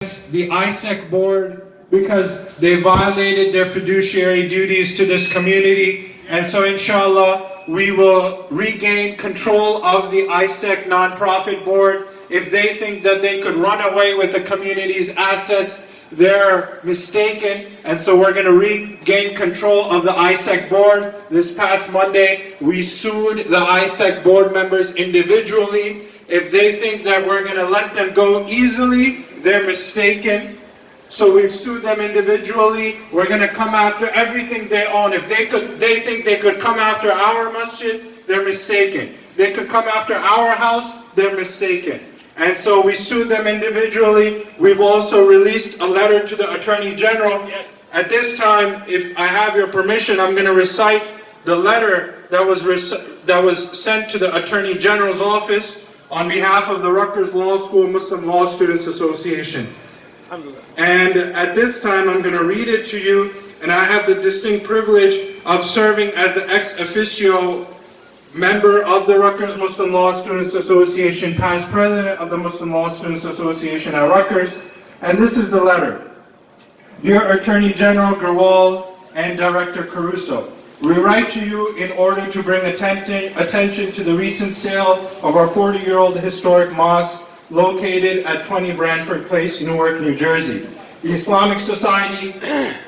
the ISEC board because they violated their fiduciary duties to this community, and so inshallah we will regain control of the ISEC nonprofit board. If they think that they could run away with the community's assets, they're mistaken, and so we're going to regain control of the ISEC board. This past Monday, we sued the ISEC board members individually. If they think that we're going to let them go easily, they're mistaken. So we've sued them individually. We're going to come after everything they own. If they think they could come after our masjid, they're mistaken. They could come after our house, they're mistaken. And so we sued them individually. We've also released a letter to the Attorney General. Yes. At this time, if I have your permission, I'm going to recite the letter that was sent to the Attorney General's office on behalf of the Rutgers Law School Muslim Law Students Association. And at this time, I'm going to read it to you, and I have the distinct privilege of serving as an ex officio member of the Rutgers Muslim Law Students Association, past president of the Muslim Law Students Association at Rutgers. And this is the letter. Dear Attorney General Garwal and Director Caruso, we write to you in order to bring attention to the recent sale of our 40-year-old historic mosque located at 20 Branford Place, Newark, New Jersey. The Islamic Society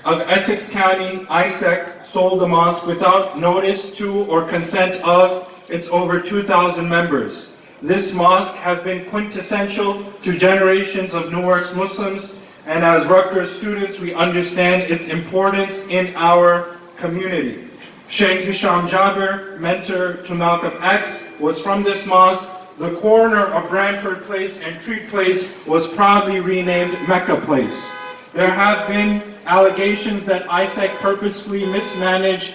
of Essex County, ISEC, sold the mosque without notice to or consent of its over 2,000 members. This mosque has been quintessential to generations of Newark's Muslims, and as Rutgers students, we understand its importance in our community. Sheikh Hisham Jabir, mentor to Malcolm X, was from this mosque. The corner of Branford Place and Treat Place was proudly renamed Mecca Place. There have been allegations that ISEC purposefully mismanaged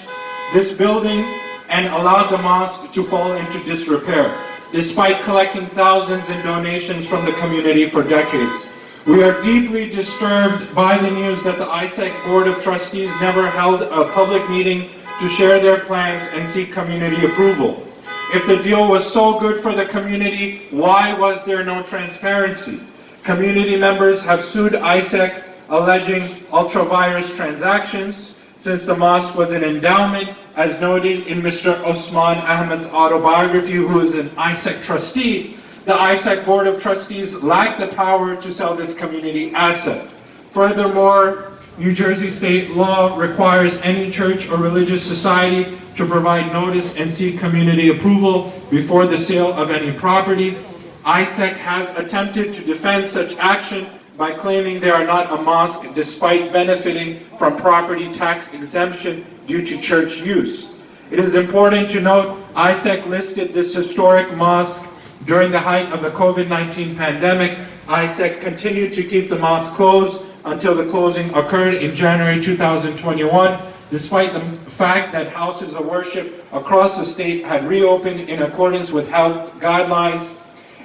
this building and allowed the mosque to fall into disrepair, despite collecting thousands in donations from the community for decades. We are deeply disturbed by the news that the ISEC Board of Trustees never held a public meeting to share their plans and seek community approval. If the deal was so good for the community, why was there no transparency? Community members have sued ISEC alleging ultra-virus transactions. Since the mosque was an endowment, as noted in Mr. Osman Ahmed's autobiography, who is an ISEC trustee, the ISEC Board of Trustees lacked the power to sell this community asset. Furthermore, New Jersey state law requires any church or religious society to provide notice and seek community approval before the sale of any property. ISEC has attempted to defend such action by claiming they are not a mosque despite benefiting from property tax exemption due to church use. It is important to note ISEC listed this historic mosque during the height of the COVID-19 pandemic. ISEC continued to keep the mosque closed until the closing occurred in January 2021, despite the fact that houses of worship across the state had reopened in accordance with health guidelines.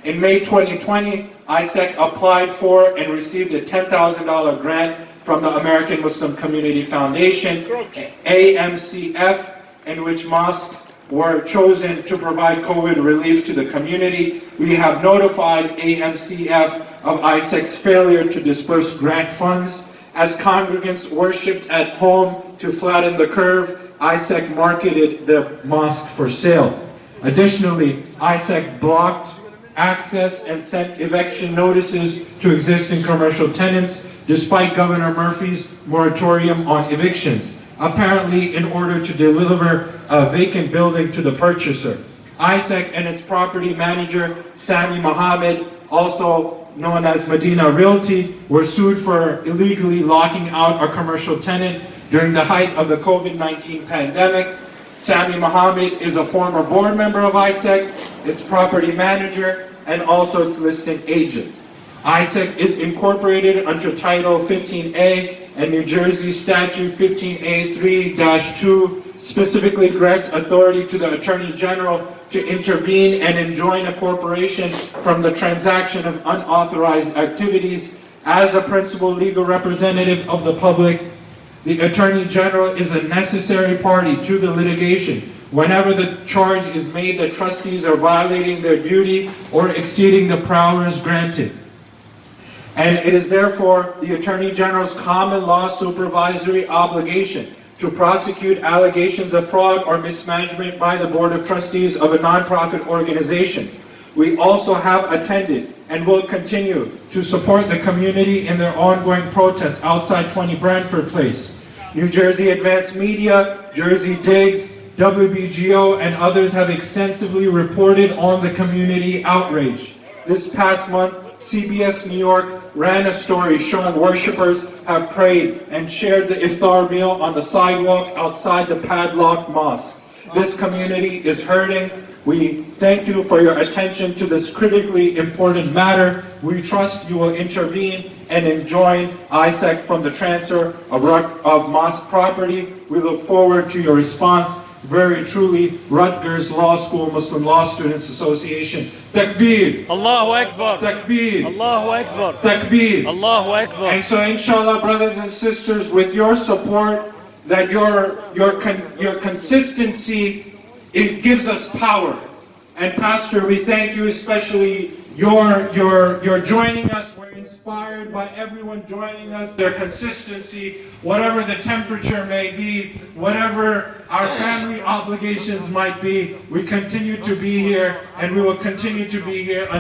In May 2020, ISEC applied for and received a $10,000 grant from the American Muslim Community Foundation, AMCF, in which mosques were chosen to provide COVID relief to the community. We have notified AMCF of ISEC's failure to disperse grant funds. As congregants worshipped at home to flatten the curve, ISEC marketed the mosque for sale. Additionally, ISEC blocked access and sent eviction notices to existing commercial tenants, despite Governor Murphy's moratorium on evictions, apparently in order to deliver a vacant building to the purchaser. ISEC and its property manager, Sami Mohammed, also known as Medina Realty, were sued for illegally locking out a commercial tenant during the height of the COVID-19 pandemic. Sami Mohammed is a former board member of ISEC, its property manager, and also its listing agent. ISEC is incorporated under Title 15A, and New Jersey Statute 15A3-2 specifically grants authority to the Attorney General to intervene and enjoin a corporation from the transaction of unauthorized activities. As a principal legal representative of the public, the Attorney General is a necessary party to the litigation. Whenever the charge is made that trustees are violating their duty or exceeding the powers granted. And it is therefore the Attorney General's common law supervisory obligation to prosecute allegations of fraud or mismanagement by the Board of Trustees of a nonprofit organization. We also have attended and will continue to support the community in their ongoing protests outside 20 Brantford Place. New Jersey Advanced Media, Jersey Digs, WBGO, and others have extensively reported on the community outrage. This past month, CBS New York ran a story showing worshipers have prayed and shared the iftar meal on the sidewalk outside the padlocked mosque. This community is hurting. We thank you for your attention to this critically important matter. We trust you will intervene and enjoin ISAC from the transfer of mosque property. We look forward to your response. Very truly, Rutgers Law School Muslim Law Students Association. Takbir! Allahu Akbar! Takbir! Allahu Akbar! Takbir! Allahu Akbar! And so inshallah, brothers and sisters, with your support, that your consistency, it gives us power. And Pastor, we thank you, especially you're joining us. We're inspired by everyone joining us, their consistency, whatever the temperature may be, whatever our family obligations might be, we continue to be here, and we will continue to be here until